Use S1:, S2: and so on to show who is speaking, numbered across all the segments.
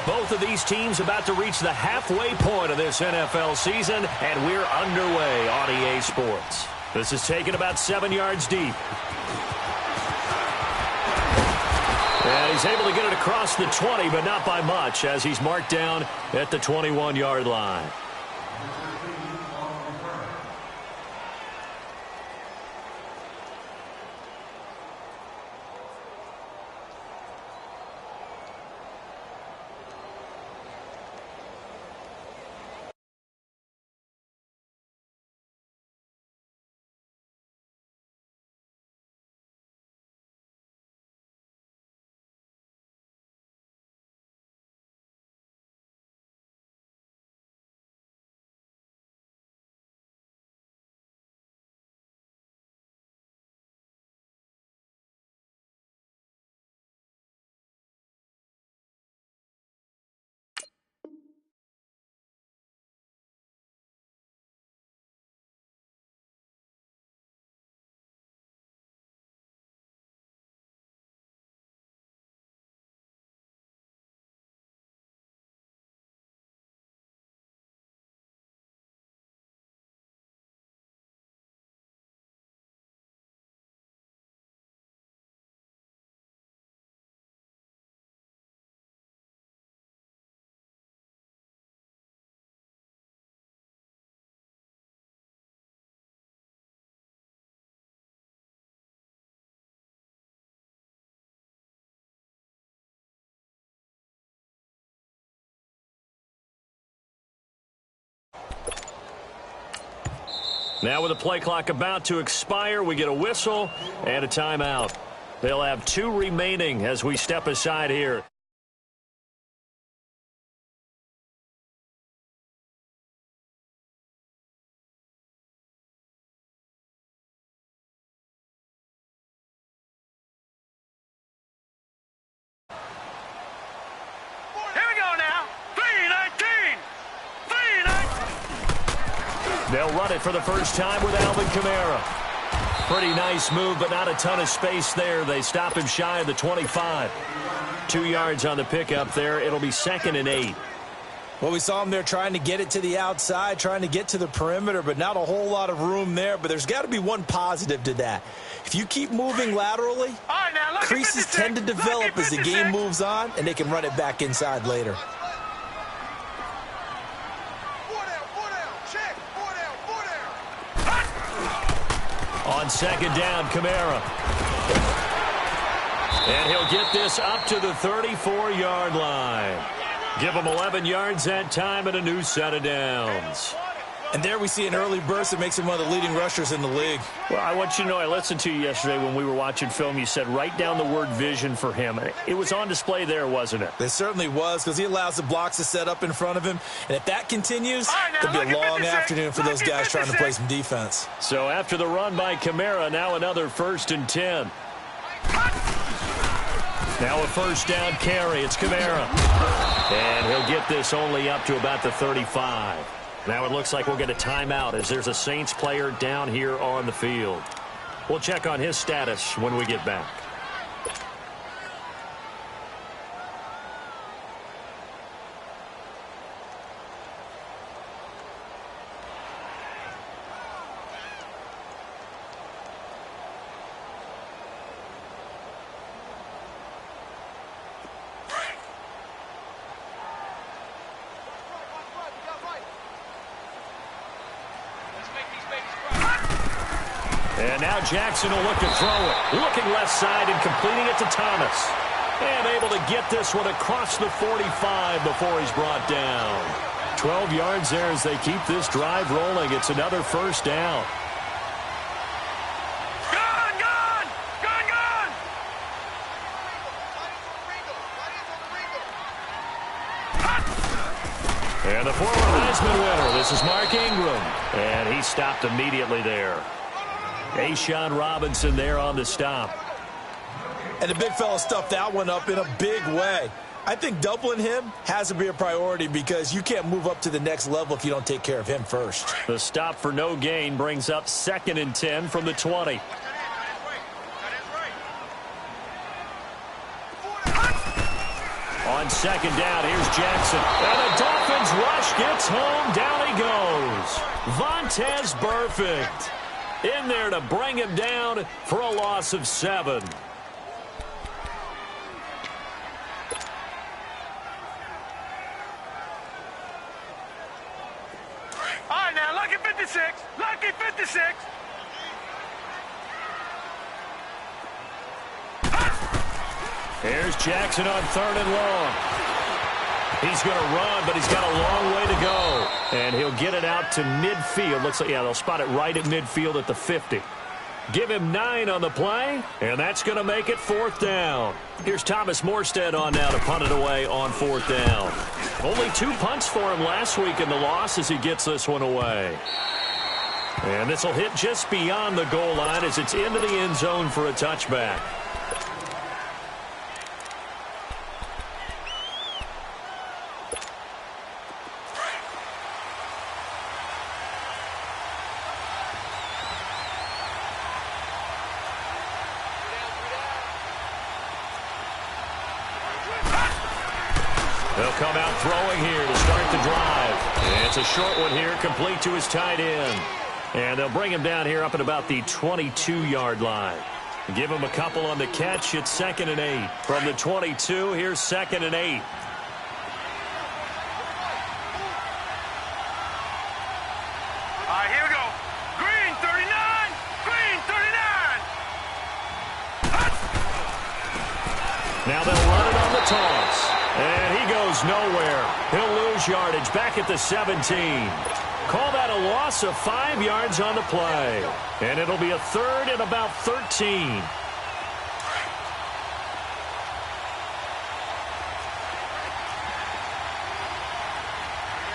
S1: Both of these teams about to reach the halfway point of this NFL season, and we're underway on EA Sports. This is taken about 7 yards deep. And he's able to get it across the 20, but not by much, as he's marked down at the 21-yard line. Now with the play clock about to expire, we get a whistle and a timeout. They'll have 2 remaining as we step aside here. They'll run it for the first time with Alvin Kamara. Pretty nice move, but not a ton of space there. They stop him shy of the 25. 2 yards on the pickup there. It'll be 2nd and 8.
S2: Well, we saw him there trying to get it to the outside, trying to get to the perimeter, but not a whole lot of room there. But there's got to be one positive to that. If you keep moving laterally, creases tend to develop as the game moves on, and they can run it back inside later.
S1: On 2nd down, Kamara. And he'll get this up to the 34-yard line. Give him 11 yards that time and a new set of downs.
S2: And there we see an early burst that makes him one of the leading rushers in the league.
S3: Well, I want you to know, I listened to you yesterday when we were watching film. You said write down the word vision for him. It was on display there, wasn't it?
S2: It certainly was, because he allows the blocks to set up in front of him. And if that continues, there'll be a long afternoon for those guys trying to play some defense.
S1: So after the run by Kamara, now another 1st and 10. Now a 1st down carry. It's Kamara. And he'll get this only up to about the 35. Now it looks like we'll get a timeout as there's a Saints player down here on the field. We'll check on his status when we get back. And now Jackson will look to throw it. Looking left side and completing it to Thomas. And able to get this one across the 45 before he's brought down. 12 yards there as they keep this drive rolling. It's another 1st down. And the former Heisman winner, this is Mark Ingram. And he stopped immediately there. A'Shawn Robinson there on the stop.
S2: And the big fella stuffed that one up in a big way. I think doubling him has to be a priority because you can't move up to the next level if you don't take care of him first.
S1: The stop for no gain brings up 2nd and 10 from the 20. On On second down, here's Jackson. And the Dolphins rush gets home. Down he goes. Vontaze Burfict in there to bring him down for a loss of 7.
S4: All right, now, lucky 56. Lucky 56.
S1: Here's Jackson on 3rd and long. He's going to run, but he's got a long way to go. And he'll get it out to midfield. Looks like, yeah, they'll spot it right at midfield at the 50. Give him 9 on the play, and that's going to make it 4th down. Here's Thomas Morstead on now to punt it away on 4th down. Only 2 punts for him last week in the loss as he gets this one away. And this will hit just beyond the goal line as it's into the end zone for a touchback. They'll come out throwing here to start the drive. And it's a short one here, complete to his tight end. And they'll bring him down here up at about the 22-yard line. Give him a couple on the catch. It's 2nd and 8. From the 22, here's 2nd and 8.
S4: All right, here we go. Green 39. Green 39.
S1: Now they'll run it on the toss. And he goes nowhere. He'll lose yardage back at the 17. Call that a loss of 5 yards on the play. And it'll be a 3rd and about 13.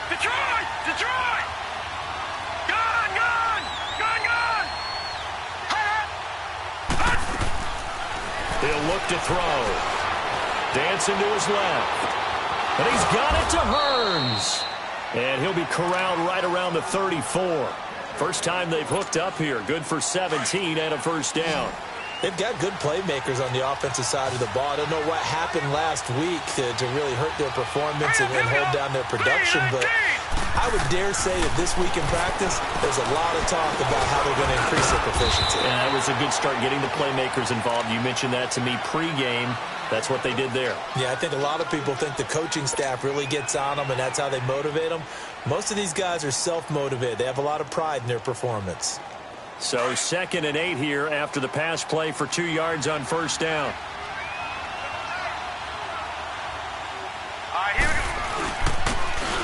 S4: Detroit! Detroit! Gone! Gone! Gone! Gone!
S1: He'll look to throw. Dancing to his left. And he's got it to Hearns. And he'll be corralled right around the 34. First time they've hooked up here. Good for 17 and a 1st down.
S2: They've got good playmakers on the offensive side of the ball. I don't know what happened last week to really hurt their performance and hold down their production, but I would dare say that this week in practice, there's a lot of talk about how they're going to increase their proficiency.
S1: And that was a good start getting the playmakers involved. You mentioned that to me pregame. That's what they did there.
S2: Yeah, I think a lot of people think the coaching staff really gets on them, and that's how they motivate them. Most of these guys are self-motivated. They have a lot of pride in their performance.
S1: So 2nd and 8 here after the pass play for 2 yards on 1st down.
S4: All right, here we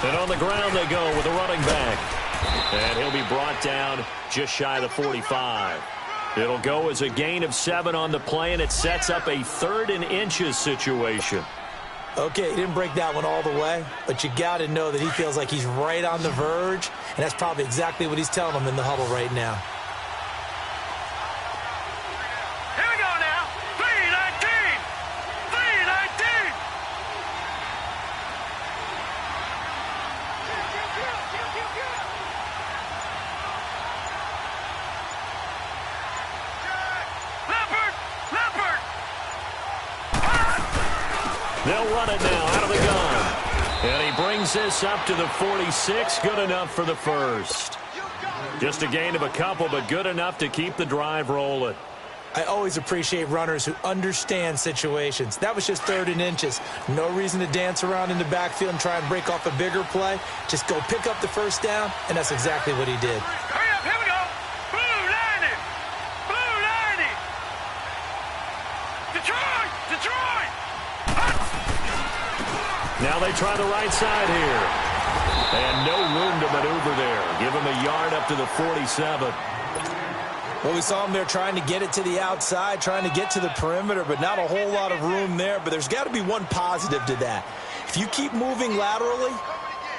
S4: go.
S1: And on the ground they go with a running back. And he'll be brought down just shy of the 45. It'll go as a gain of 7 on the play, and it sets up a 3rd and inches situation.
S2: Okay, he didn't break that one all the way, but you got to know that he feels like he's right on the verge, and that's probably exactly what he's telling them in the huddle right now.
S4: Here we go now. 319. 319. Leopard. Leopard.
S1: They'll run it now out of the gun. And he brings this up to the 46. Good enough for the 1st. Just a gain of a couple, but good enough to keep the drive rolling.
S2: I always appreciate runners who understand situations. That was just 3rd and inches. No reason to dance around in the backfield and try and break off a bigger play. Just go pick up the 1st down, and that's exactly what he did.
S4: Hurry up, here we go. Blue 90. Blue 90. Detroit. Detroit.
S1: Now they try the right side here. And no room to maneuver there. Give him a yard up to the 47.
S2: Well, we saw him there trying to get it to the outside, trying to get to the perimeter, but not a whole lot of room there. But there's got to be one positive to that. If you keep moving laterally,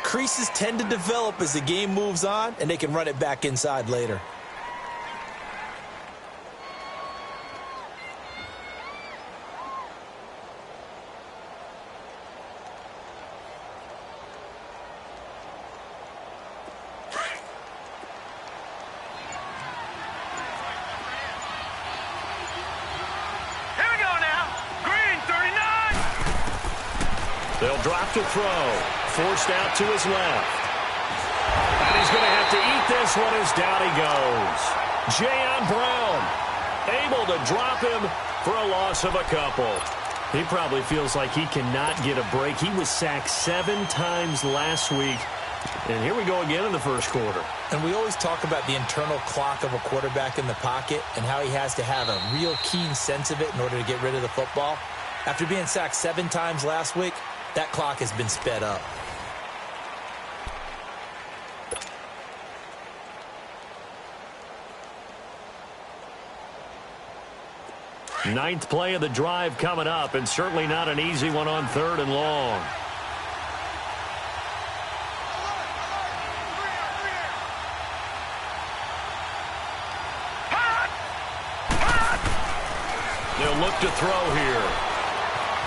S2: creases tend to develop as the game moves on, and they can run it back inside later.
S1: They'll drop to throw. Forced out to his left. And he's going to have to eat this one as down he goes. Jayon Brown able to drop him for a loss of a couple.
S3: He probably feels like he cannot get a break. He was sacked 7 times last week. And here we go again in the first quarter.
S2: And we always talk about the internal clock of a quarterback in the pocket and how he has to have a real keen sense of it in order to get rid of the football. After being sacked 7 times last week, that clock has been sped up.
S1: Ninth play of the drive coming up, and certainly not an easy one on 3rd and long. They'll look to throw here.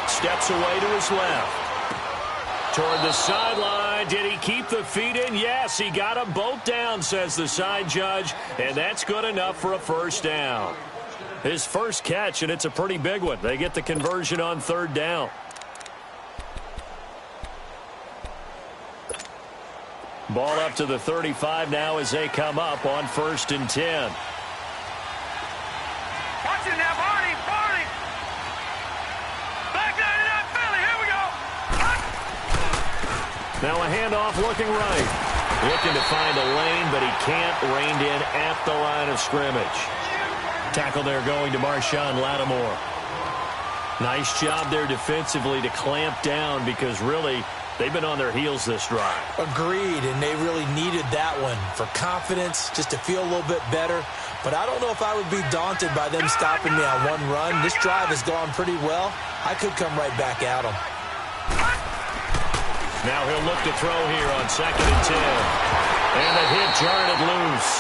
S1: Steps away to his left. Toward the sideline. Did he keep the feet in? Yes, he got them both down, says the side judge, and that's good enough for a first down. His first catch, and it's a pretty big one. They get the conversion on 3rd down. Ball up to the 35 now as they come up on 1st and 10.
S4: Watch it now, Barney, Barney. Back 99 Philly, here we go.
S1: Now a handoff looking right. Looking to find a lane, but he can't. Reined in at the line of scrimmage. Tackle there going to Marshawn Lattimore. Nice job there defensively to clamp down because really they've been on their heels this drive.
S2: Agreed, and they really needed that one for confidence, just to feel a little bit better. But I don't know if I would be daunted by them stopping me on one run. This drive has gone pretty well. I could come right back at them.
S1: Now he'll look to throw here on 2nd and 10. And the hit jarred it loose.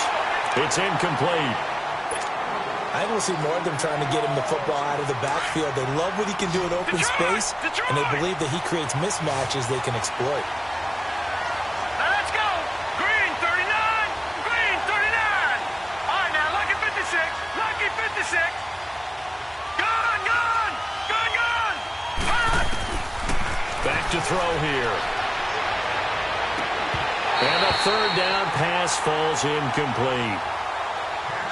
S1: It's incomplete.
S2: I think we'll see more of them trying to get him the football out of the backfield. They love what he can do in open space, and they believe that he creates mismatches they can exploit.
S4: Now let's go. Green 39. Green 39. All right, now Lucky 56. Lucky 56. Gun, gun. Gun, gun.
S1: Back to throw here. And a 3rd down pass falls incomplete.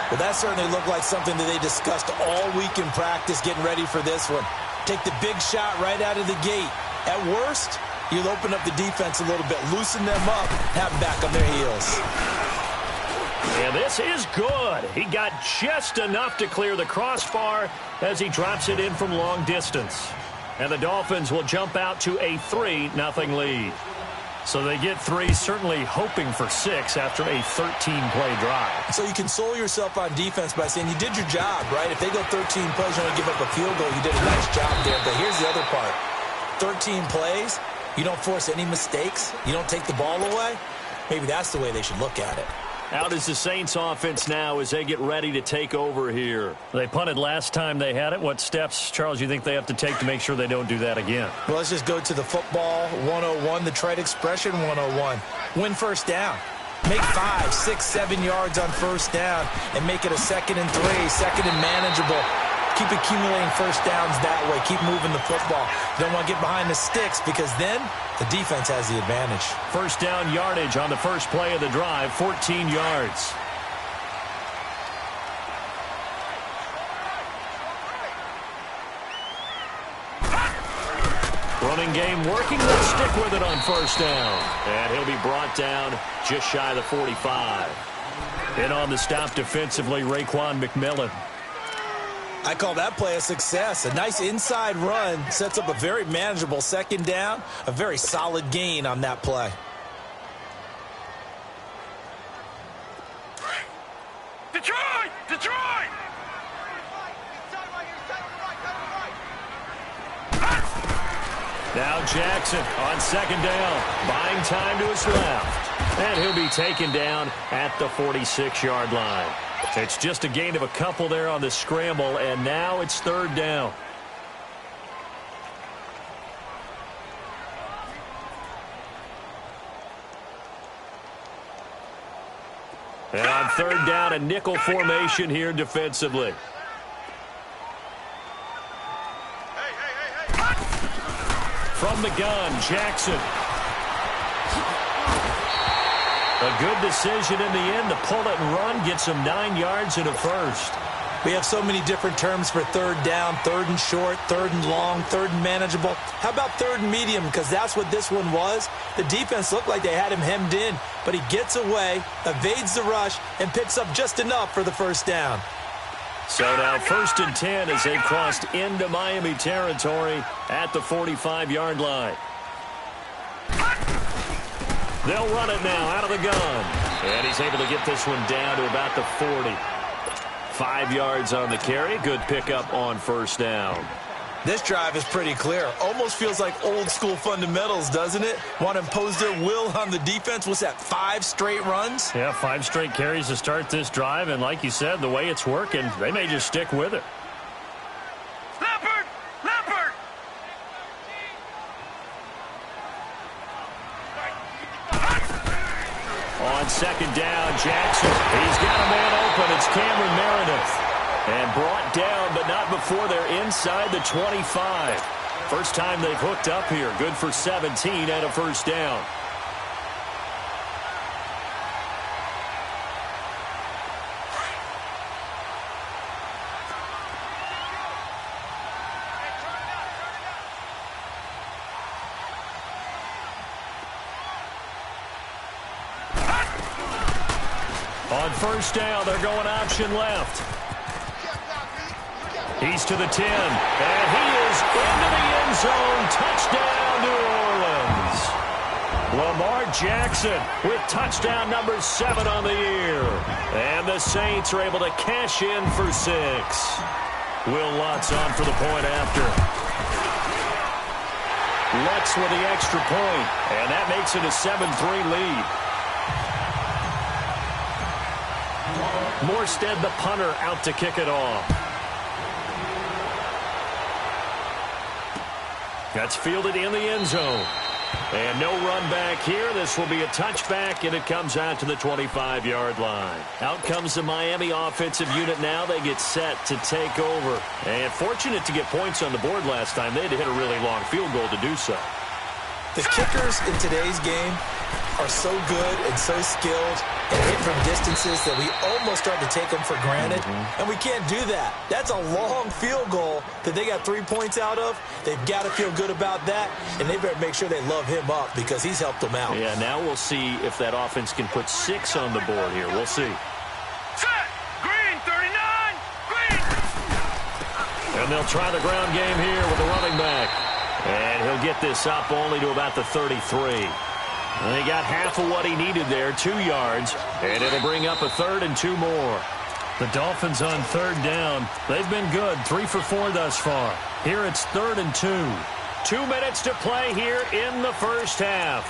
S2: Well, that certainly looked like something that they discussed all week in practice, getting ready for this one. Take the big shot right out of the gate. At worst, you'll open up the defense a little bit, loosen them up, have them back on their heels.
S1: And this is good. He got just enough to clear the crossbar as he drops it in from long distance. And the Dolphins will jump out to a 3-0 lead. So they get 3, certainly hoping for 6 after a 13-play drive.
S2: So you console yourself on defense by saying you did your job, right? If they go 13 plays, you only give up a field goal, you did a nice job there. But here's the other part. 13 plays, you don't force any mistakes, you don't take the ball away. Maybe that's the way they should look at it.
S1: Out is the Saints offense now as they get ready to take over here.
S3: They punted last time they had it. What steps, Charles, you think they have to take to make sure they don't do that again?
S2: Well, let's just go to the football 101, the trite expression 101. Win first down. Make 5, 6, 7 yards on first down and make it a 2nd and 3, 2nd and manageable. Keep accumulating first downs that way. Keep moving the football. You don't want to get behind the sticks because then the defense has the advantage.
S1: First down yardage on the first play of the drive, 14 yards. Running game working. They'll stick with it on first down. And he'll be brought down just shy of the 45. And on the stop defensively, Raekwon McMillan.
S2: I call that play a success. A nice inside run sets up a very manageable 2nd down. A very solid gain on that play.
S4: Detroit! Detroit!
S1: Now Jackson on 2nd down, buying time to his left. And he'll be taken down at the 46-yard line. It's just a gain of a couple there on the scramble, and now it's 3rd down. And on 3rd down, a nickel formation here defensively. From the gun, Jackson. A good decision in the end to pull it and run, get some 9 yards and a first.
S2: We have so many different terms for third down, third and short, third and long, third and manageable. How about third and medium? Because that's what this one was. The defense looked like they had him hemmed in, but he gets away, evades the rush, and picks up just enough for the first down.
S1: So now 1st and 10 as they've crossed into Miami territory at the 45-yard line. They'll run it now out of the gun. And he's able to get this one down to about the 40. 5 yards on the carry. Good pickup on first down.
S2: This drive is pretty clear. Almost feels like old school fundamentals, doesn't it? Want to impose their will on the defense. What's that, 5 straight runs?
S3: Yeah, 5 straight carries to start this drive. And like you said, the way it's working, they may just stick with it.
S4: Leopard! Leopard!
S1: On 2nd down, Jackson. He's got a man open. It's Cameron Meredith. And brought down, but not before they're inside the 25. First time they've hooked up here. Good for 17 and a first down. On first down, they're going option left. He's to the 10, and he is into the end zone. Touchdown, New Orleans. Lamar Jackson with touchdown number 7 on the year. And the Saints are able to cash in for 6. Will Lutz on for the point after. Lutz with the extra point, and that makes it a 7-3 lead. Morstead, the punter, out to kick it off. That's fielded in the end zone. And no run back here. This will be a touchback, and it comes out to the 25-yard line. Out comes the Miami offensive unit now. They get set to take over. And fortunate to get points on the board last time. They had to hit a really long field goal to do so.
S2: The kickers in today's game are so good and so skilled and hit from distances that we almost start to take them for granted. And we can't do that. That's a long field goal that they got 3 points out of. They've got to feel good about that, and they better make sure they love him up because he's helped them out.
S1: Yeah, now we'll see if that offense can put 6 on the board here. We'll see.
S4: Set! Green, 39! Green!
S1: And they'll try the ground game here with the running back. And he'll get this up only to about the 33. And he got half of what he needed there, 2 yards, and it'll bring up a 3rd and 2 more.
S3: The Dolphins on 3rd down. They've been good, 3 for 4 thus far. Here it's 3rd and 2.
S1: 2 minutes to play here in the first half.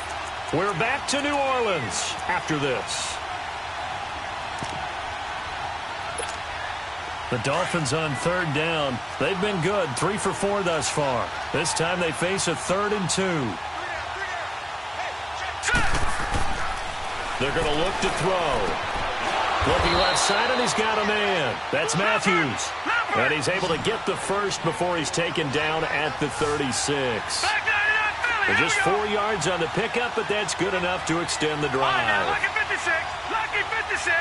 S1: We're back to New Orleans after this.
S3: The Dolphins on 3rd down. They've been good, 3 for 4 thus far. This time they face a 3rd and 2.
S1: They're going to look to throw. Looking left side, and he's got a man. That's Matthews. And he's able to get the first before he's taken down at the 36. They're just 4 yards on the pickup, but that's good enough to extend the drive.
S4: Lucky 56! Lucky 56!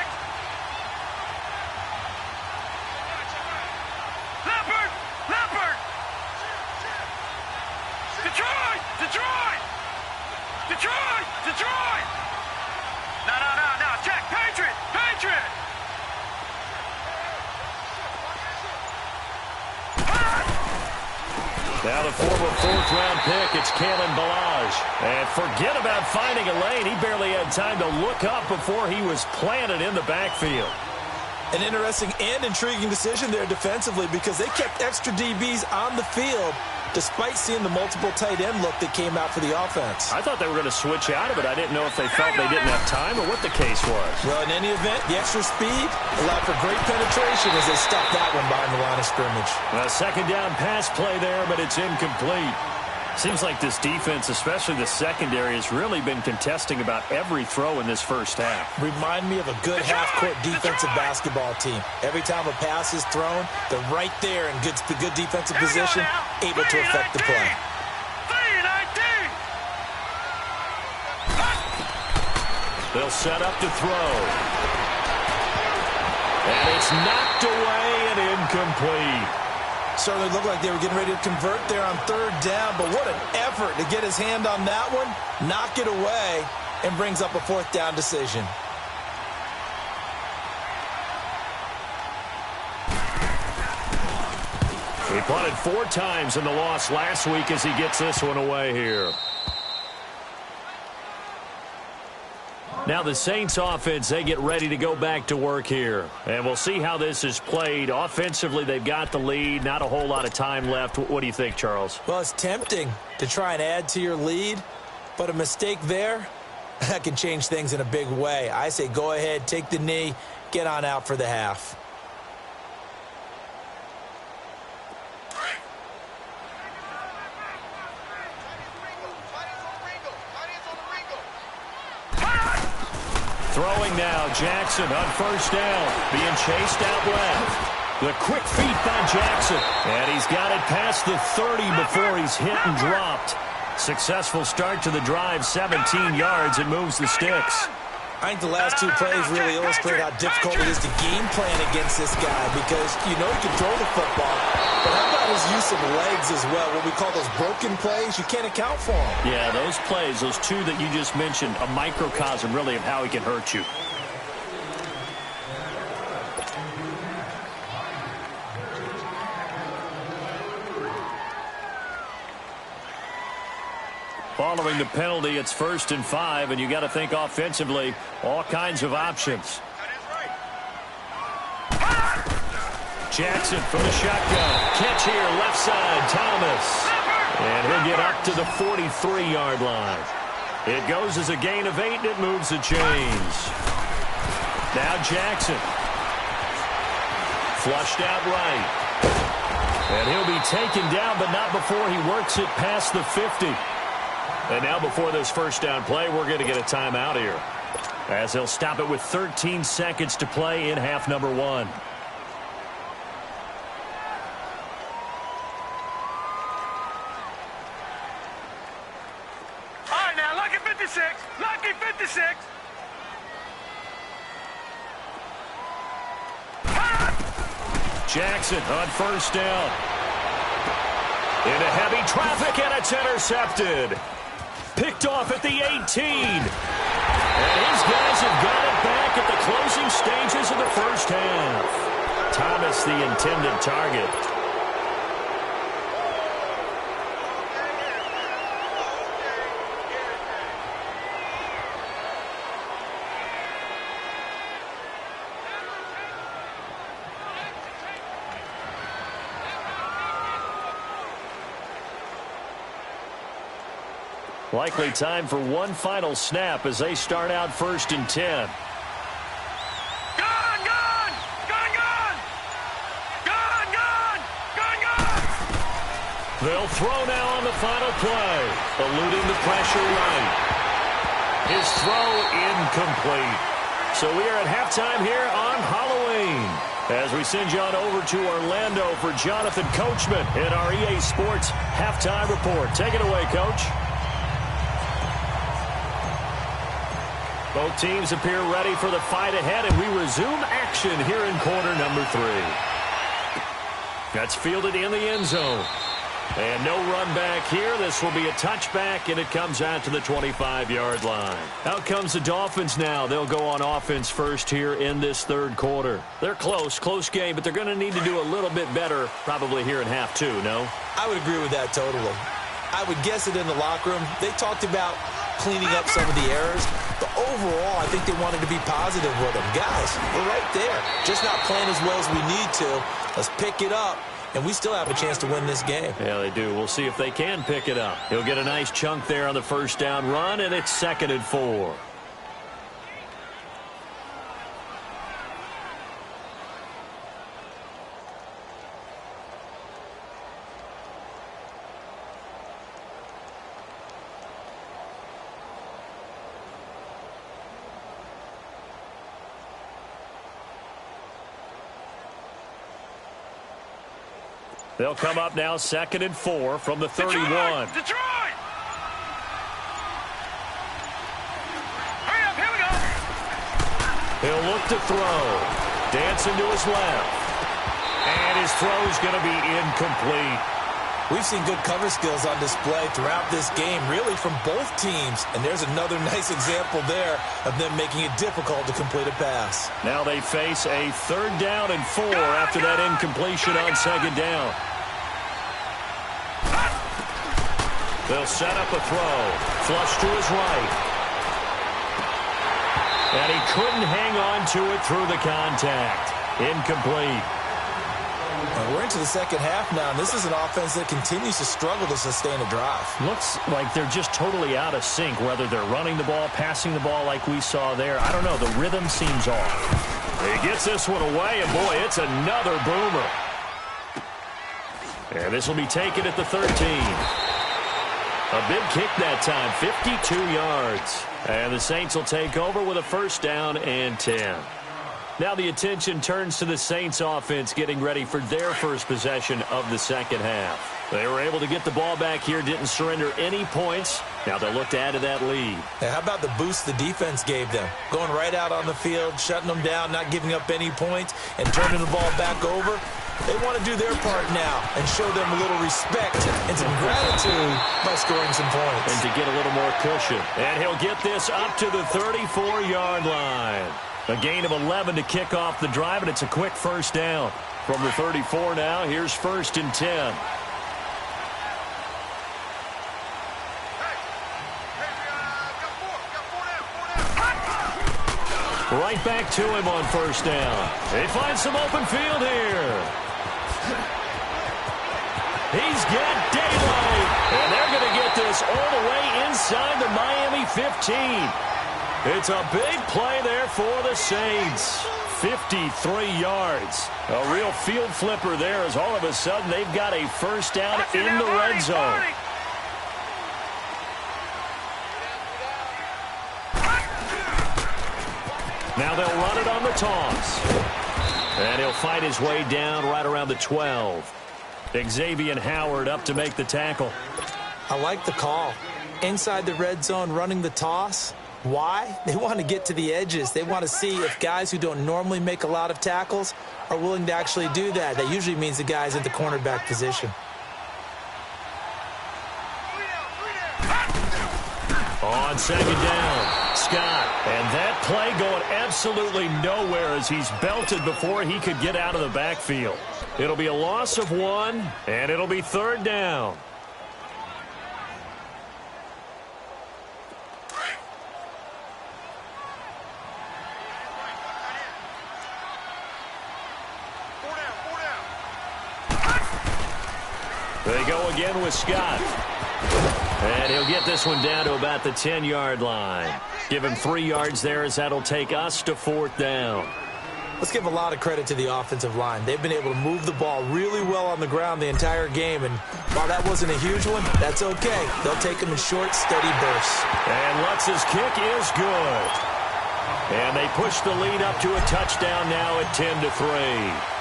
S4: Leopard! Leopard! Detroit! Detroit! Detroit! Detroit! No. Check. Patriot! Patriot!
S1: Now the former 4th-round pick, it's Kalen Ballage. And forget about finding a lane. He barely had time to look up before he was planted in the backfield.
S2: An interesting and intriguing decision there defensively because they kept extra DBs on the field despite seeing the multiple tight end look that came out for the offense.
S1: I thought they were going to switch out of it. I didn't know if they felt they didn't have time or what the case was.
S2: Well, in any event, the extra speed allowed for great penetration as they stuffed that one behind the line of scrimmage.
S1: A 2nd down pass play there, but it's incomplete.
S3: Seems like this defense, especially the secondary, has really been contesting about every throw in this first half.
S2: Remind me of a good half-court defensive basketball team. Every time a pass is thrown, they're right there in good defensive position, able to affect the play.
S4: 3-19!
S1: They'll set up to throw. And it's knocked away and incomplete.
S2: Certainly looked like they were getting ready to convert there on third down, but what an effort to get his hand on that one, knock it away, and brings up a fourth down decision.
S1: He punted 4 times in the loss last week as he gets this one away here. Now the Saints offense, they get ready to go back to work here. And we'll see how this is played. Offensively, they've got the lead. Not a whole lot of time left. What do you think, Charles?
S2: Well, it's tempting to try and add to your lead, but a mistake there, that can change things in a big way. I say go ahead, take the knee, get on out for the half.
S1: Throwing now, Jackson on first down, being chased out left. The quick feet by Jackson, and he's got it past the 30 before he's hit and dropped. Successful start to the drive, 17 yards, and moves the sticks.
S2: I think the last 2 plays really illustrate how difficult it is to game plan against this guy because you know he can throw the football, but how about his use of legs as well? What we call those broken plays, you can't account for them.
S1: Yeah, those plays, those 2 that you just mentioned, a microcosm really of how he can hurt you. Following the penalty, it's 1st and 5, and you got to think offensively, all kinds of options. Jackson from the shotgun. Catch here, left side, Thomas. And he'll get up to the 43-yard line. It goes as a gain of 8, and it moves the chains. Now Jackson. Flushed out right. And he'll be taken down, but not before he works it past the 50. And now before this first down play, we're going to get a timeout here, as he'll stop it with 13 seconds to play in half number 1.
S4: All right, now, lucky 56. Lucky 56.
S1: Jackson on first down. Into heavy traffic, and it's intercepted. Picked off at the 18. And his guys have got it back at the closing stages of the first half. Thomas, the intended target. Likely time for one final snap as they start out 1st and 10. They'll throw now on the final play, eluding the pressure right. His throw incomplete. So we are at halftime here on Halloween, as we send you on over to Orlando for Jonathan Coachman in our EA Sports Halftime Report. Take it away, Coach. Both teams appear ready for the fight ahead, and we resume action here in quarter number 3. That's fielded in the end zone. And no run back here. This will be a touchback, and it comes out to the 25-yard line. Out comes the Dolphins now. They'll go on offense first here in this third quarter. They're close game, but they're going to need to do a little bit better probably here in half 2, no?
S2: I would agree with that totally. I would guess it in the locker room. They talked about cleaning up some of the errors, but overall, I think they wanted to be positive with them. Guys, we're right there. Just not playing as well as we need to. Let's pick it up, and we still have a chance to win this game.
S1: Yeah, they do. We'll see if they can pick it up. He'll get a nice chunk there on the first down run, and it's 2nd and 4. They'll come up now 2nd and 4 from the 31.
S4: Detroit! Hurry up, here we go.
S1: He'll look to throw. Dancing to his left. And his throw's going to be incomplete.
S2: We've seen good cover skills on display throughout this game, really from both teams. And there's another nice example there of them making it difficult to complete a pass.
S1: Now they face a 3rd down and 4 after that incompletion on 2nd down. They'll set up a throw. Flush to his right. And he couldn't hang on to it through the contact. Incomplete.
S2: We're into the second half now, and this is an offense that continues to struggle to sustain a drive.
S1: Looks like they're just totally out of sync, whether they're running the ball, passing the ball like we saw there. I don't know. The rhythm seems off. He gets this one away, and boy, it's another boomer. And this will be taken at the 13. A big kick that time, 52 yards. And the Saints will take over with a 1st down and 10. Now the attention turns to the Saints offense getting ready for their first possession of the second half. They were able to get the ball back here, didn't surrender any points. Now they'll look to add to that lead.
S2: Now, how about the boost the defense gave them? Going right out on the field, shutting them down, not giving up any points, and turning the ball back over. They want to do their part now and show them a little respect and some gratitude by scoring some points.
S1: And to get a little more cushion. And he'll get this up to the 34-yard line. A gain of 11 to kick off the drive, and it's a quick 1st down. From the 34 now, here's 1st and 10. Right back to him on 1st down. They find some open field here. He's got daylight. And they're going to get this all the way inside the Miami 15. It's a big play there for the Saints. 53 yards. A real field flipper there as all of a sudden they've got a 1st down in the red zone. Now they'll run it on the toss. And he'll fight his way down right around the 12. Xavier Howard up to make the tackle.
S2: I like the call. Inside the red zone running the toss. Why? They want to get to the edges. They want to see if guys who don't normally make a lot of tackles are willing to actually do that. That usually means the guy's at the cornerback position.
S1: On 2nd down, Scott. And that play going absolutely nowhere as he's belted before he could get out of the backfield. It'll be a loss of 1, and it'll be 3rd down. They go again with Scott. And he'll get this one down to about the 10-yard line. Give him 3 yards there as that'll take us to 4th down.
S2: Let's give a lot of credit to the offensive line. They've been able to move the ball really well on the ground the entire game. And while that wasn't a huge one, that's okay. They'll take them in short, steady bursts.
S1: And Lutz's kick is good. And they push the lead up to a touchdown now at 10-3.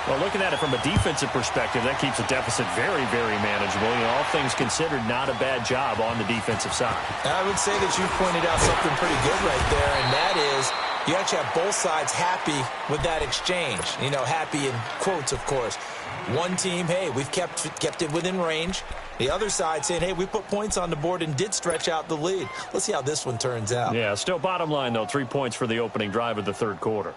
S1: Well, looking at it from a defensive perspective, that keeps the deficit very, very manageable. You know, all things considered, not a bad job on the defensive side.
S2: I would say that you pointed out something pretty good right there, and that is you actually have both sides happy with that exchange. You know, happy in quotes, of course. One team, hey, we've kept it within range. The other side saying, hey, we put points on the board and did stretch out the lead. Let's see how this one turns out.
S1: Yeah, still bottom line, though, 3 points for the opening drive of the 3rd quarter.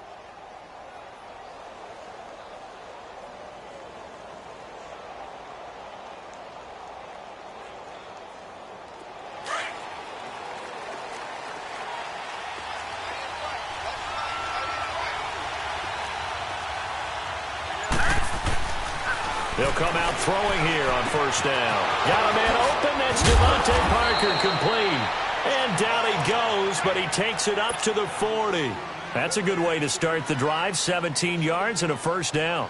S1: They'll come out throwing here on 1st down. Got a man open. That's Devontae Parker complete. And down he goes, but he takes it up to the 40. That's a good way to start the drive. 17 yards and a 1st down.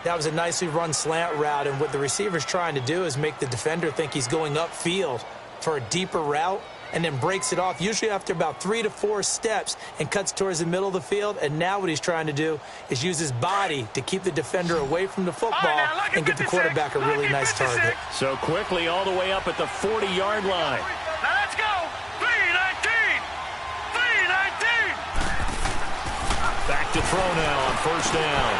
S2: That was a nicely run slant route, and what the receiver's trying to do is make the defender think he's going upfield for a deeper route, and then breaks it off, usually after about 3 to 4 steps, and cuts towards the middle of the field. And now what he's trying to do is use his body to keep the defender away from the football and get the quarterback a really nice target.
S1: So quickly all the way up at the 40-yard line.
S4: Now let's go. 3-19. 3-19.
S1: Back to throw now on first down.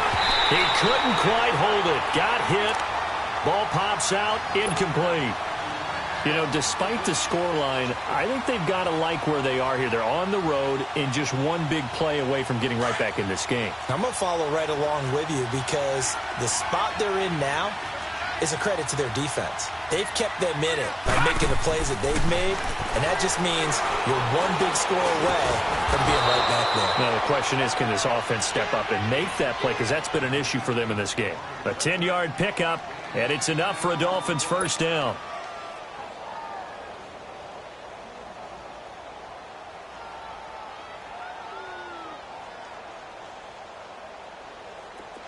S1: He couldn't quite hold it. Got hit. Ball pops out. Incomplete. You know, despite the scoreline, I think they've got to like where they are here. They're on the road and just one big play away from getting right back in this game.
S2: I'm going to follow right along with you because the spot they're in now is a credit to their defense. They've kept them in it by making the plays that they've made, and that just means you're one big score away from being right back there.
S1: Now, the question is, can this offense step up and make that play? Because that's been an issue for them in this game. A 10-yard pickup, and it's enough for a Dolphins first down.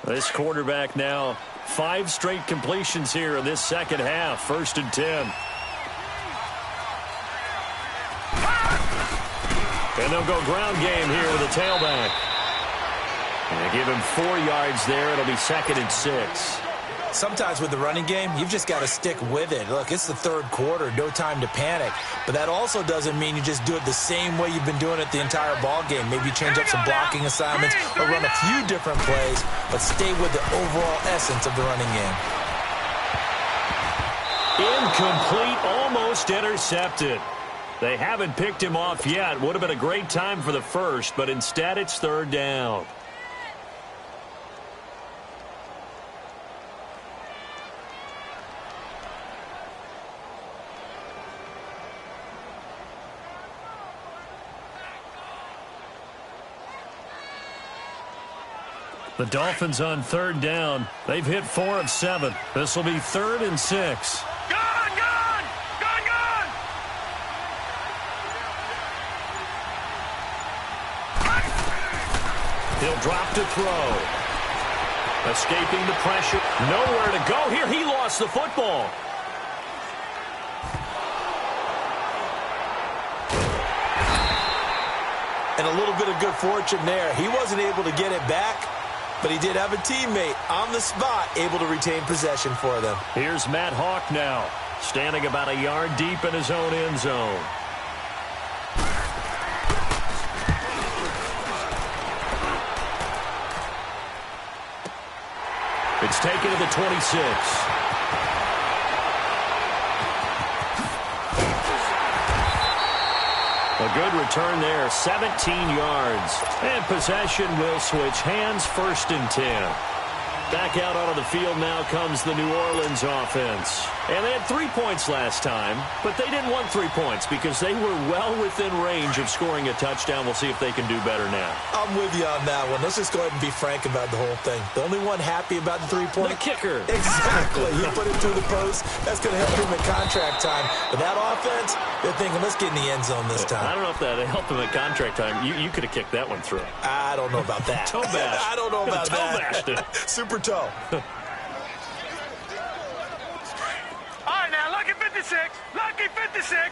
S1: This quarterback now, 5 straight completions here in this second half. 1st and 10. And they'll go ground game here with a tailback. And they give him 4 yards there. It'll be 2nd and 6.
S2: Sometimes with the running game, you've just got to stick with it. Look, it's the third quarter, no time to panic. But that also doesn't mean you just do it the same way you've been doing it the entire ball game. Maybe change up some blocking assignments or run a few different plays, but stay with the overall essence of the running game.
S1: Incomplete, almost intercepted. They haven't picked him off yet. Would have been a great time for the first, but instead it's 3rd down. The Dolphins on 3rd down. They've hit 4 of 7. This will be 3rd and 6.
S4: Gone, gone! Gone, gone!
S1: He'll drop to throw. Escaping the pressure. Nowhere to go here. He lost the football.
S2: And a little bit of good fortune there. He wasn't able to get it back, but he did have a teammate on the spot able to retain possession for them.
S1: Here's Matt Hawk now, standing about a yard deep in his own end zone. It's taken to the 26. A good return there, 17 yards. And possession will switch hands, 1st and 10. Back out onto the field now comes the New Orleans offense. And they had 3 points last time, but they didn't want 3 points because they were well within range of scoring a touchdown. We'll see if they can do better now.
S2: I'm with you on that one. Let's just go ahead and be frank about the whole thing. The only one happy about the 3-point?
S1: The kicker.
S2: Exactly. He put it through the post. That's going to help him at contract time. But that offense, they're thinking, let's get in the end zone this time.
S1: I don't know if that helped him at contract time. You could have kicked that one through.
S2: I don't know about that.
S1: Toe bash.
S2: I don't know about
S1: toe
S2: that.
S1: Bashed it.
S2: Super toe.
S4: All right, now, lucky 56. Lucky 56.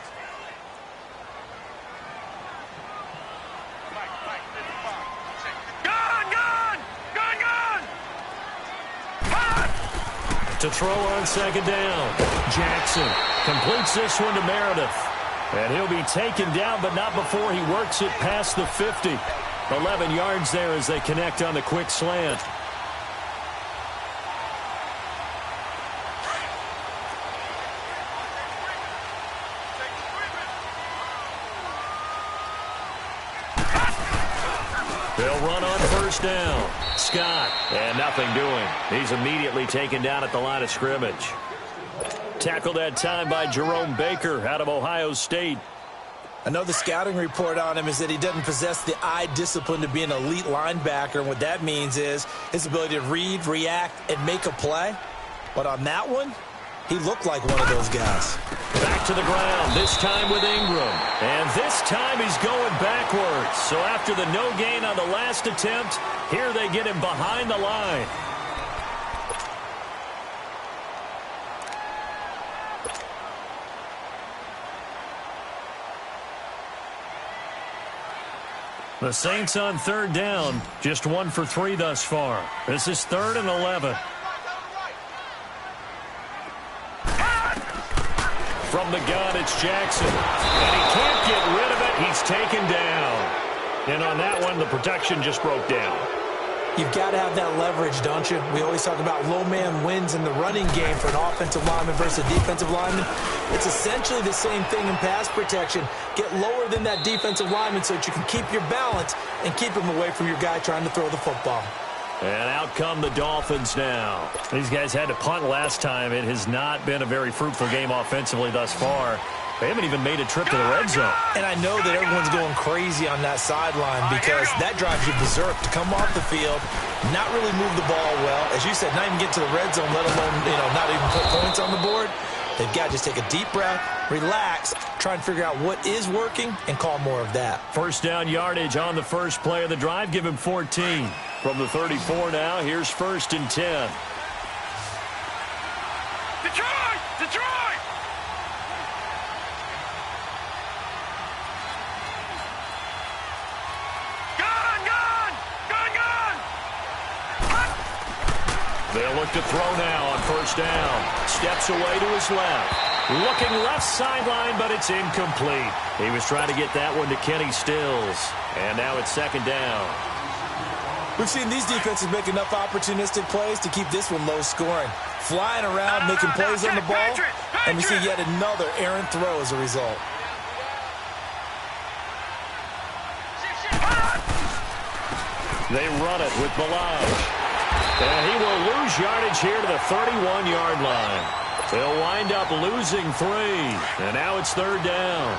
S4: Gone, gone! Gone, gone!
S1: To throw on 2nd down. Jackson completes this one to Meredith. And he'll be taken down, but not before he works it past the 50. 11 yards there as they connect on the quick slant. They'll run on 1st down. Scott, and nothing doing. He's immediately taken down at the line of scrimmage. Tackled that time by Jerome Baker out of Ohio State.
S2: I know the scouting report on him is that he doesn't possess the eye discipline to be an elite linebacker. And what that means is his ability to read, react, and make a play. But on that one, he looked like one of those guys.
S1: Back to the ground, this time with Ingram. And this time he's going backwards. So after the no gain on the last attempt, here they get him behind the line. The Saints on 3rd down, just 1 for 3 thus far. This is 3rd and 11. From the gun, it's Jackson. And he can't get rid of it. He's taken down. And on that one, the protection just broke down.
S2: You've got to have that leverage, don't you? We always talk about low man wins in the running game for an offensive lineman versus a defensive lineman. It's essentially the same thing in pass protection. Get lower than that defensive lineman so that you can keep your balance and keep him away from your guy trying to throw the football.
S1: And out come the Dolphins now.
S3: These guys had to punt last time. It has not been a very fruitful game offensively thus far. They haven't even made a trip to the red zone.
S2: And I know that everyone's going crazy on that sideline because that drives you berserk to come off the field, not really move the ball well. As you said, not even get to the red zone, let alone, not even put points on the board. They've got to just take a deep breath, relax, try and figure out what is working, and call more of that.
S1: First down yardage on the first play of the drive. Give him 14. From the 34 now, here's 1st and 10.
S4: Detroit! Detroit!
S1: They'll look to throw now on first down. Steps away to his left. Looking left sideline, but it's incomplete. He was trying to get that one to Kenny Stills. And now it's 2nd down.
S2: We've seen these defenses make enough opportunistic plays to keep this one low scoring. Flying around, making plays on the ball, and we see yet another errant throw as a result.
S1: They run it with Balaj. And he will lose yardage here to the 31-yard line. They'll wind up losing 3. And now it's 3rd down.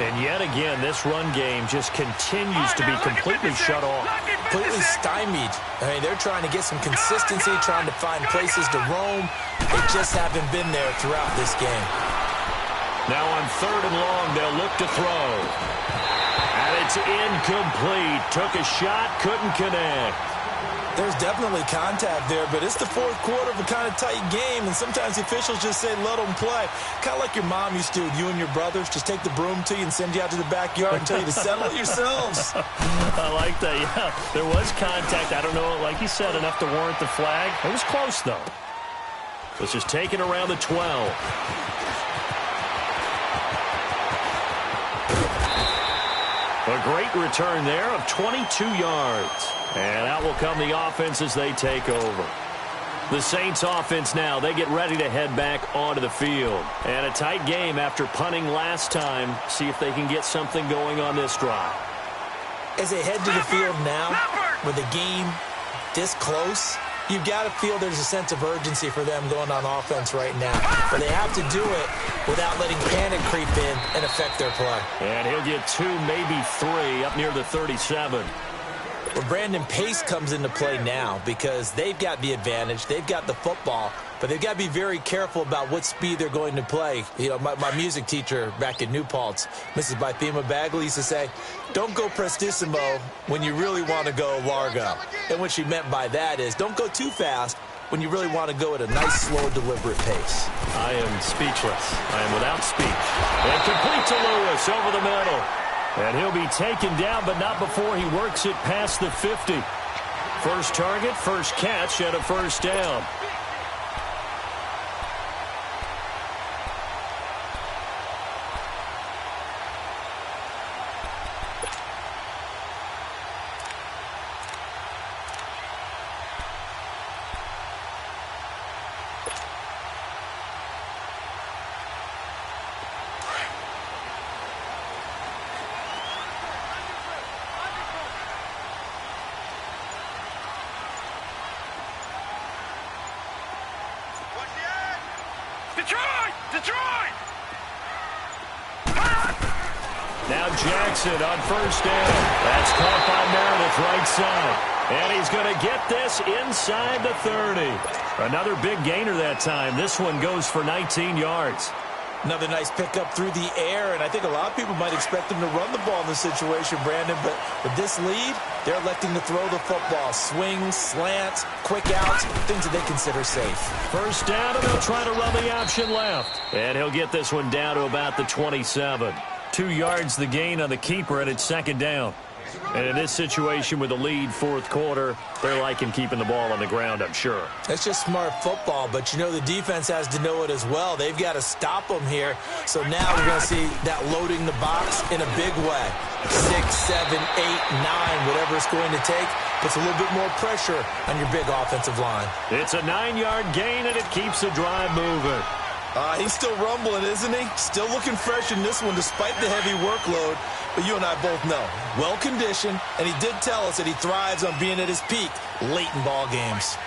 S1: And yet again, this run game just continues to be completely shut off.
S2: Completely stymied. I mean, they're trying to get some consistency, trying to find places to roam. They just haven't been there throughout this game.
S1: Now on 3rd and long, they'll look to throw. And it's incomplete. Took a shot, couldn't connect.
S2: There's definitely contact there, but it's the 4th quarter of a kind of tight game, and sometimes the officials just say, let them play. Kind of like your mom used to with you and your brothers. Just take the broom to you and send you out to the backyard and tell you to settle it yourselves.
S3: I like that, yeah. There was contact. I don't know, like you said, enough to warrant the flag. It was close, though.
S1: This is taken around the 12. A great return there of 22 yards. And out will come the offense as they take over. The Saints offense now, they get ready to head back onto the field. And a tight game after punting last time. See if they can get something going on this drive.
S2: As they head to the field now, with the game this close, you've got to feel there's a sense of urgency for them going on offense right now. But they have to do it without letting panic creep in and affect their play.
S1: And he'll get 2, maybe 3 up near the 37.
S2: Well, Brandon, pace comes into play now because they've got the advantage. They've got the football, but they've got to be very careful about what speed they're going to play. My music teacher back in New Paltz, Mrs. Bythema Bagley, used to say, don't go prestissimo when you really want to go largo. And what she meant by that is don't go too fast when you really want to go at a nice, slow, deliberate pace.
S3: I am speechless. I am without speech.
S1: And complete to Lewis over the middle. And he'll be taken down, but not before he works it past the 50. First target, first catch, and a first down.
S4: Detroit! Detroit!
S1: Now Jackson on first down. That's caught by Meredith right side. And he's going to get this inside the 30. Another big gainer that time. This one goes for 19 yards.
S2: Another nice pickup through the air, and I think a lot of people might expect them to run the ball in this situation, Brandon, but with this lead, they're electing to throw the football. Swings, slants, quick outs, things that they consider safe.
S1: First down, and they'll try to run the option left. And he'll get this one down to about the 27. 2 yards the gain on the keeper, and it's 2nd down.
S3: And in this situation with the lead fourth quarter, they're liking keeping the ball on the ground, I'm sure.
S2: It's just smart football, but, you know, the defense has to know it as well. They've got to stop them here. So now we're going to see that loading the box in a big way. 6, 7, 8, 9, whatever it's going to take, puts a little bit more pressure on your big offensive line.
S3: It's a 9-yard gain, and it keeps the drive moving.
S2: He's still rumbling, isn't he? Still looking fresh in this one despite the heavy workload. But you and I both know, well-conditioned, and he did tell us that he thrives on being at his peak late in ball games.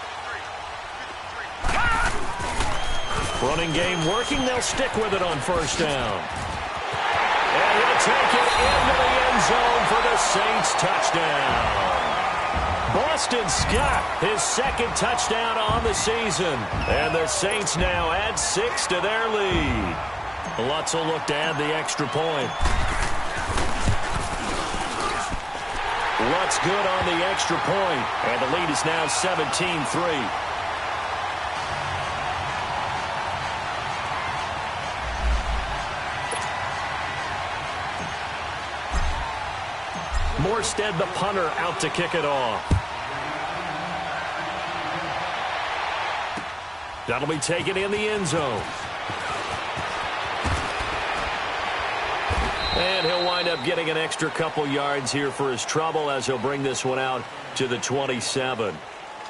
S3: Running game working. They'll stick with it on first down. And he'll take it into the end zone for the Saints touchdown. Boston Scott, his second touchdown on the season. And the Saints now add 6 to their lead. Lutz will look to add the extra point. Lutz good on the extra point. And the lead is now 17-3. Morstead, the punter, out to kick it off. That'll be taken in the end zone. And he'll wind up getting an extra couple yards here for his trouble as he'll bring this one out to the 27.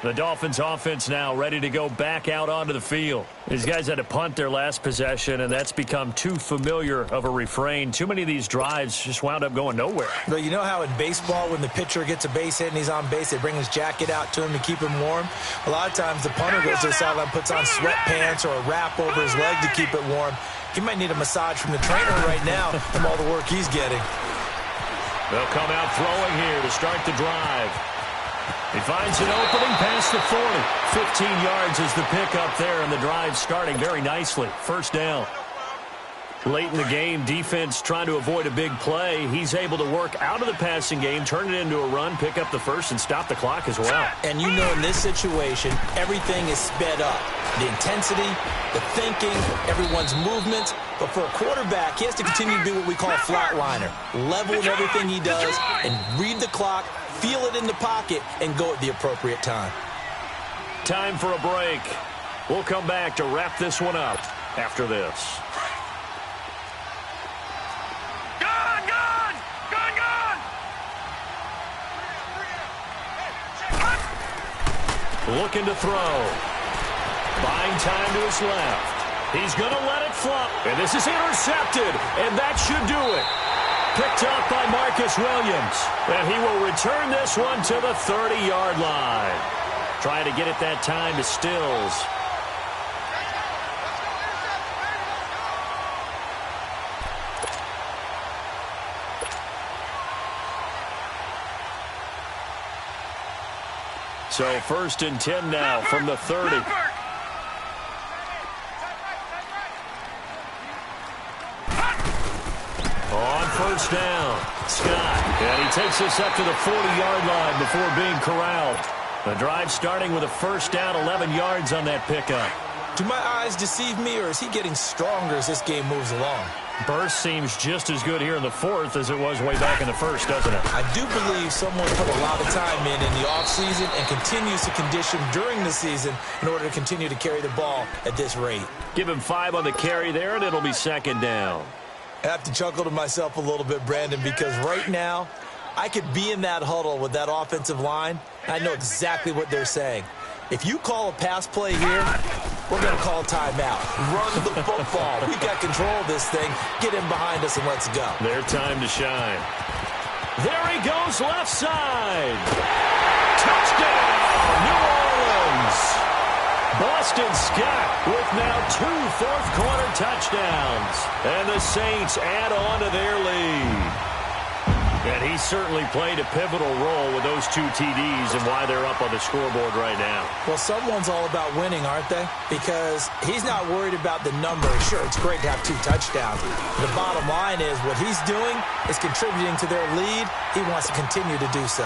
S3: The Dolphins offense now ready to go back out onto the field. These guys had to punt their last possession, and that's become too familiar of a refrain. Too many of these drives just wound up going nowhere.
S2: But you know how in baseball, when the pitcher gets a base hit and he's on base, they bring his jacket out to him to keep him warm? A lot of times the punter goes to the sideline, puts on sweatpants or a wrap over his leg to keep it warm. He might need a massage from the trainer right now from all the work he's getting.
S3: They'll come out throwing here to start the drive. He finds an opening past the 40. 15 yards is the pickup there, and the drive starting very nicely. First down. Late in the game, defense trying to avoid a big play. He's able to work out of the passing game, turn it into a run, pick up the first, and stop the clock as well.
S2: And you know in this situation, everything is sped up. The intensity, the thinking, everyone's movement. But for a quarterback, he has to continue to do what we call a flatliner. Level in everything he does and read the clock, feel it in the pocket, and go at the appropriate time.
S3: Time for a break. We'll come back to wrap this one up after this. Looking to throw. Buying time to his left. He's going to let it flop. And this is intercepted. And that should do it. Picked up by Marcus Williams. And he will return this one to the 30-yard line. Trying to get it that time to Stills. So 1st and 10 now from the 30. On first down, Scott. And he takes this up to the 40-yard line before being corralled. The drive starting with a first down, 11 yards on that pickup.
S2: Do my eyes deceive me, or is he getting stronger as this game moves along?
S3: Burst seems just as good here in the fourth as it was way back in the first, doesn't it?
S2: I do believe someone put a lot of time in the offseason and continues to condition during the season in order to continue to carry the ball at this rate.
S3: Give him 5 on the carry there, and it'll be second down.
S2: I have to chuckle to myself a little bit, Brandon, because right now I could be in that huddle with that offensive line. I know exactly what they're saying. If you call a pass play here, we're going to call timeout. Run the football. We've got control of this thing. Get in behind us and let's go.
S3: Their time to shine. There he goes, left side. Touchdown, New Orleans. Boston Scott with now 2 fourth-quarter touchdowns. And the Saints add on to their lead. And he certainly played a pivotal role with those 2 TDs and why they're up on the scoreboard right now.
S2: Well, someone's all about winning, aren't they? Because he's not worried about the number. Sure, it's great to have 2 touchdowns. The bottom line is what he's doing is contributing to their lead. He wants to continue to do so.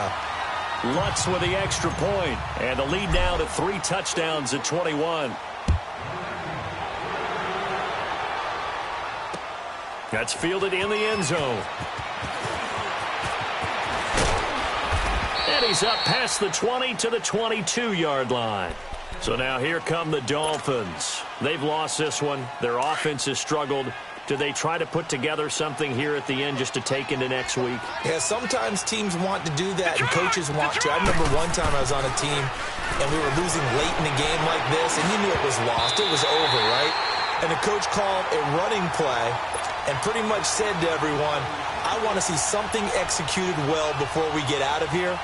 S3: Lutz with the extra point. And the lead now to 3 touchdowns at 21. That's fielded in the end zone.
S1: And he's up past the 20 to the 22-yard line. So now here come the Dolphins. They've lost this one. Their offense has struggled. Do they try to put together something here at the end just to take into next week?
S2: Yeah, sometimes teams want to do that, and coaches want to. I remember one time I was on a team, and we were losing late in the game like this, and you knew it was lost. It was over, right? And the coach called a running play and pretty much said to everyone, I want to see something executed well before we get out of here.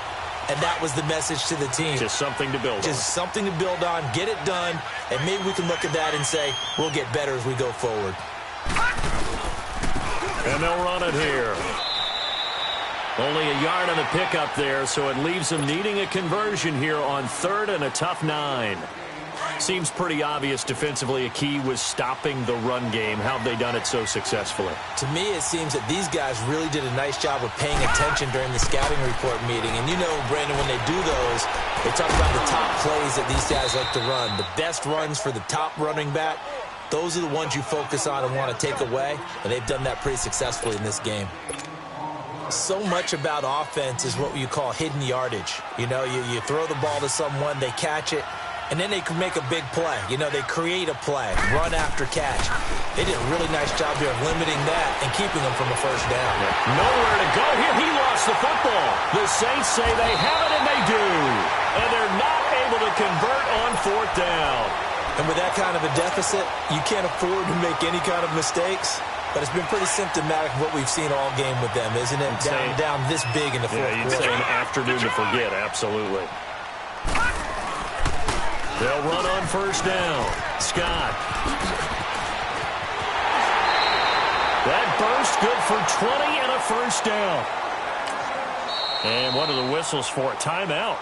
S2: And that was the message to the team.
S1: Just something to build on.
S2: Just something to build on, get it done, and maybe we can look at that and say, we'll get better as we go forward.
S1: And they'll run it here. Only a yard on the pickup there, so it leaves them needing a conversion here on 3rd and a tough 9. Seems pretty obvious defensively a key was stopping the run game. How have they done it so successfully?
S2: To me, it seems that these guys really did a nice job of paying attention during the scouting report meeting. And you know, Brandon, when they do those, they talk about the top plays that these guys like to run. The best runs for the top running back, those are the ones you focus on and want to take away. And they've done that pretty successfully in this game. So much about offense is what you call hidden yardage. You know, you throw the ball to someone, they catch it, and then they can make a big play. You know, they create a play, run after catch. They did a really nice job here of limiting that and keeping them from a first down.
S1: Nowhere to go here. He lost the football. The Saints say they have it, and they do. And they're not able to convert on 4th down.
S2: And with that kind of a deficit, you can't afford to make any kind of mistakes. But it's been pretty symptomatic of what we've seen all game with them, isn't it? Down this big in the fourth quarter.
S1: You'd say an afternoon to forget, absolutely. They'll run on 1st down. Scott. That burst good for 20 and a 1st down. And what are the whistles for? Timeout.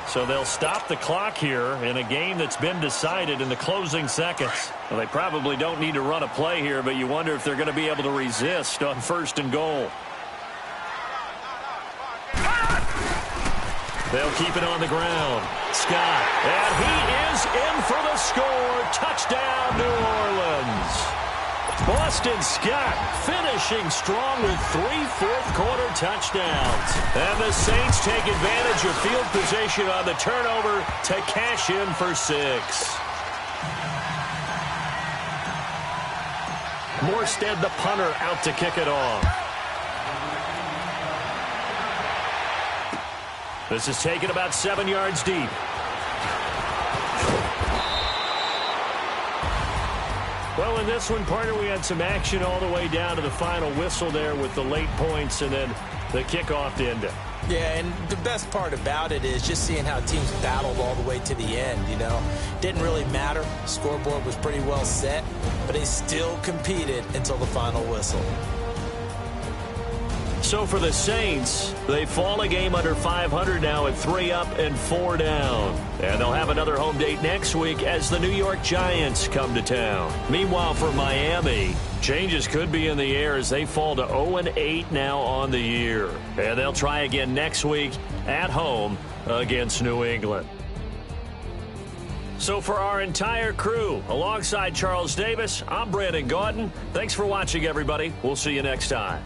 S1: So they'll stop the clock here in a game that's been decided in the closing seconds. Well, they probably don't need to run a play here, but you wonder if they're going to be able to resist on 1st and goal. They'll keep it on the ground. Scott. And he is in for the score. Touchdown, New Orleans. Boston Scott finishing strong with 3 fourth-quarter touchdowns. And the Saints take advantage of field position on the turnover to cash in for 6. Morstead, the punter, out to kick it off. This is taken about 7 yards deep. Well, in this one, partner, we had some action all the way down to the final whistle there with the late points and then the kickoff to end it.
S2: Yeah, and the best part about it is just seeing how teams battled all the way to the end, you know. Didn't really matter. Scoreboard was pretty well set, but they still competed until the final whistle.
S1: So for the Saints, they fall a game under 500 now at 3 up and 4 down. And they'll have another home date next week as the New York Giants come to town. Meanwhile, for Miami, changes could be in the air as they fall to 0-8 now on the year. And they'll try again next week at home against New England. So for our entire crew, alongside Charles Davis, I'm Brandon Gaudin. Thanks for watching, everybody. We'll see you next time.